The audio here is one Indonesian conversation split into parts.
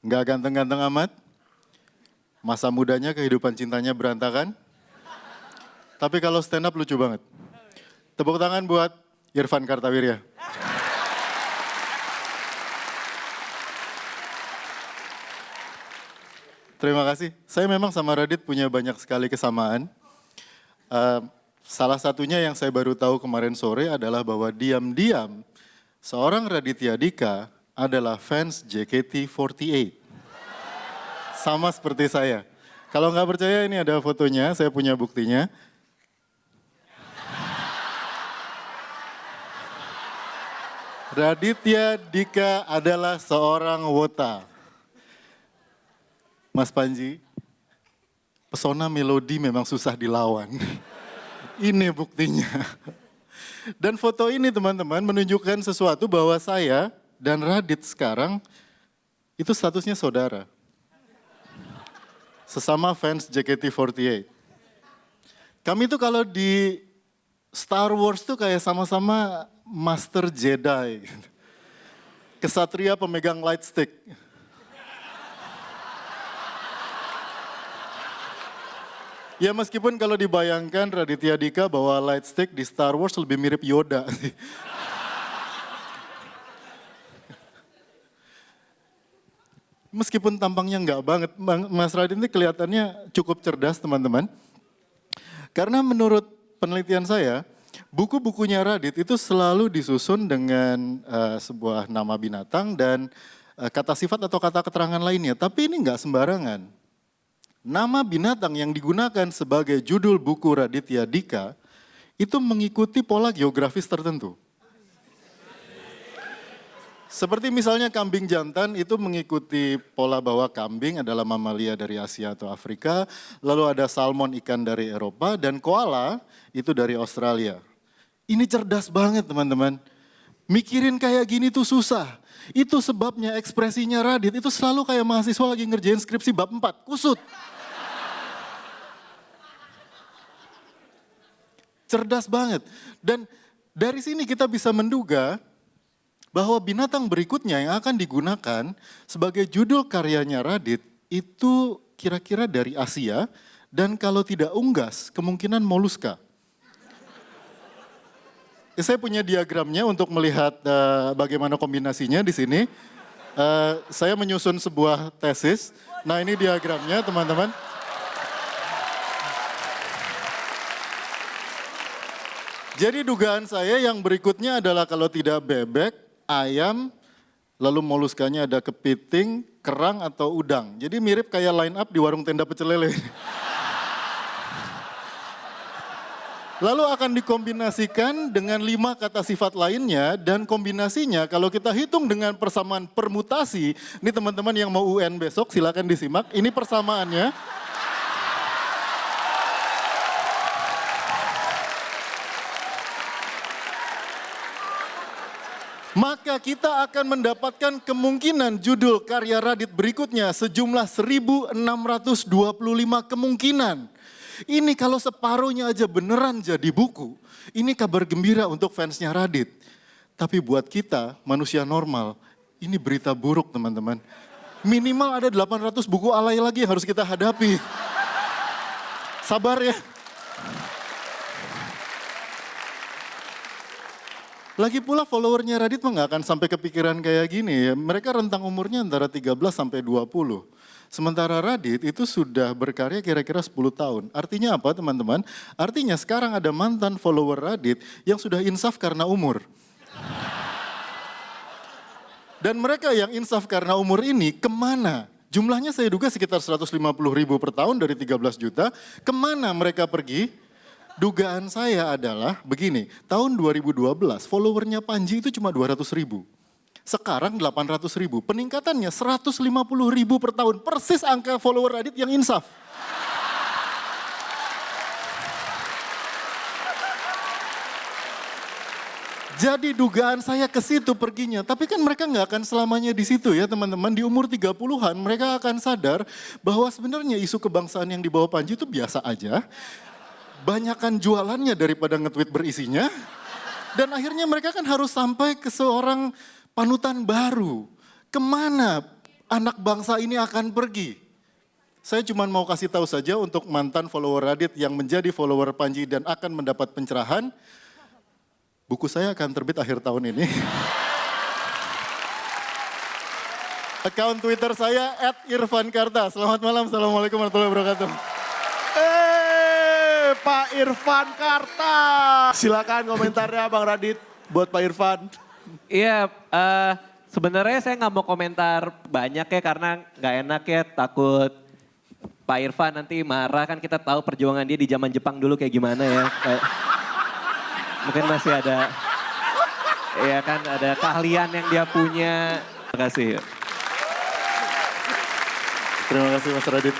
Nggak ganteng-ganteng amat. Masa mudanya kehidupan cintanya berantakan. Tapi kalau stand up lucu banget. Tepuk tangan buat Irfan Kartawirya. Terima kasih. Saya memang sama Radit punya banyak sekali kesamaan. Salah satunya yang saya baru tahu kemarin sore adalah bahwa diam-diam seorang Raditya Dika adalah fans JKT48. Sama seperti saya. Kalau nggak percaya ini ada fotonya, saya punya buktinya. Raditya Dika adalah seorang wota. Mas Panji, pesona melodi memang susah dilawan. Ini buktinya. Dan foto ini teman-teman menunjukkan sesuatu bahwa saya dan Radit sekarang itu statusnya saudara. Sesama fans JKT48. Kami tuh kalau di Star Wars tuh kayak sama-sama Master Jedi. Kesatria pemegang light stick. Ya meskipun kalau dibayangkan Raditya Dika bawa light stick di Star Wars lebih mirip Yoda. Meskipun tampangnya enggak banget, Mas Radit ini kelihatannya cukup cerdas teman-teman. Karena menurut penelitian saya, buku-bukunya Radit itu selalu disusun dengan sebuah nama binatang dan kata sifat atau kata keterangan lainnya. Tapi ini enggak sembarangan. Nama binatang yang digunakan sebagai judul buku Raditya Dika itu mengikuti pola geografis tertentu. Seperti misalnya kambing jantan itu mengikuti pola bahwa kambing adalah mamalia dari Asia atau Afrika, lalu ada salmon ikan dari Eropa, dan koala itu dari Australia. Ini cerdas banget teman-teman. Mikirin kayak gini tuh susah. Itu sebabnya ekspresinya Radit itu selalu kayak mahasiswa lagi ngerjain skripsi bab 4, kusut. Cerdas banget. Dan dari sini kita bisa menduga bahwa binatang berikutnya yang akan digunakan sebagai judul karyanya Radit itu kira-kira dari Asia dan kalau tidak unggas kemungkinan moluska. Saya punya diagramnya untuk melihat bagaimana kombinasinya di sini. Saya menyusun sebuah tesis. Nah ini diagramnya teman-teman. Jadi dugaan saya yang berikutnya adalah kalau tidak bebek, ayam, lalu moluskanya ada kepiting, kerang atau udang. Jadi mirip kayak line up di warung tenda pecel lele. Lalu akan dikombinasikan dengan 5 kata sifat lainnya dan kombinasinya kalau kita hitung dengan persamaan permutasi, ini teman-teman yang mau UN besok silakan disimak, ini persamaannya. Maka kita akan mendapatkan kemungkinan judul karya Radit berikutnya sejumlah 1625 kemungkinan. Ini kalau separuhnya aja beneran jadi buku, ini kabar gembira untuk fansnya Radit. Tapi buat kita, manusia normal, ini berita buruk teman-teman. Minimal ada 800 buku alay lagi yang harus kita hadapi. Sabar ya. Lagi pula followernya Radit mah nggak akan sampai kepikiran kayak gini ya. Mereka rentang umurnya antara 13 sampai 20. Sementara Radit itu sudah berkarya kira-kira 10 tahun. Artinya apa teman-teman? Artinya sekarang ada mantan follower Radit yang sudah insaf karena umur. Dan mereka yang insaf karena umur ini kemana? Jumlahnya saya duga sekitar 150.000 per tahun dari 13 juta. Kemana mereka pergi? Dugaan saya adalah begini, tahun 2012 followernya Panji itu cuma 200.000. Sekarang 800.000, peningkatannya 150.000 per tahun, persis angka follower Radit yang insaf. Jadi dugaan saya ke situ perginya, tapi kan mereka nggak akan selamanya di situ ya teman-teman. Di umur 30-an mereka akan sadar bahwa sebenarnya isu kebangsaan yang dibawa Panji itu biasa aja. Banyakan jualannya daripada nge-tweet berisinya. Dan akhirnya mereka kan harus sampai ke seorang panutan baru. Kemana anak bangsa ini akan pergi. Saya cuma mau kasih tahu saja untuk mantan follower Radit yang menjadi follower Panji dan akan mendapat pencerahan, buku saya akan terbit akhir tahun ini. Account Twitter saya @irfankarta. Selamat malam, assalamualaikum warahmatullahi wabarakatuh. Pak Irfan Karta. Silakan komentarnya Bang Radit buat Pak Irfan. Iya, sebenarnya saya nggak mau komentar banyak ya karena nggak enak ya, takut Pak Irfan nanti marah, kan kita tahu perjuangan dia di zaman Jepang dulu kayak gimana ya. Mungkin masih ada, ya kan ada keahlian yang dia punya. Terima kasih. Terima kasih Mas Radit.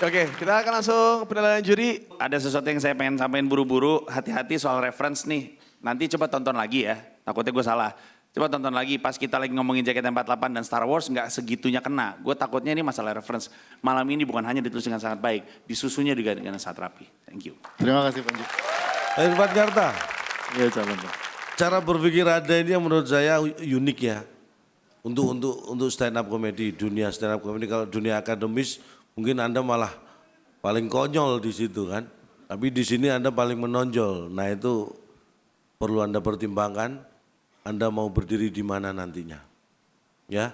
Oke, kita akan langsung penilaian juri. Ada sesuatu yang saya pengen sampaikan buru-buru, hati-hati soal reference nih. Nanti coba tonton lagi ya, takutnya gue salah. Coba tonton lagi pas kita lagi ngomongin JKT48 dan Star Wars nggak segitunya kena. Gue takutnya ini masalah reference. Malam ini bukan hanya ditulis dengan sangat baik, disusunnya juga dengan sangat rapi. Thank you. Terima kasih Panji. Irfan Karta, Iya calon Pak. cara berpikir Anda ini yang menurut saya unik ya. Untuk stand up comedy, dunia stand up comedy, kalau dunia akademis mungkin Anda malah paling konyol di situ kan. Tapi di sini Anda paling menonjol. Nah itu perlu Anda pertimbangkan. Anda mau berdiri di mana nantinya. Ya,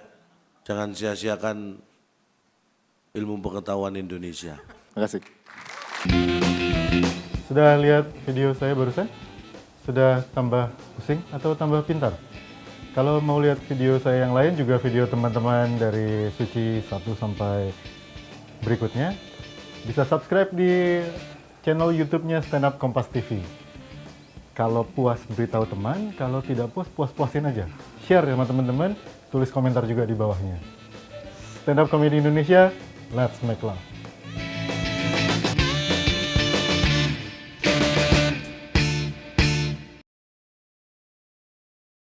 jangan sia-siakan ilmu pengetahuan Indonesia. Terima kasih. Sudah lihat video saya barusan? Sudah tambah pusing atau tambah pintar? Kalau mau lihat video saya yang lain, juga video teman-teman dari Suci 1 sampai berikutnya, bisa subscribe di channel YouTube-nya Stand Up Kompas TV. Kalau puas beritahu teman, kalau tidak puas, puas-puasin aja. Share sama teman-teman, tulis komentar juga di bawahnya. Stand Up Comedy Indonesia, let's make love.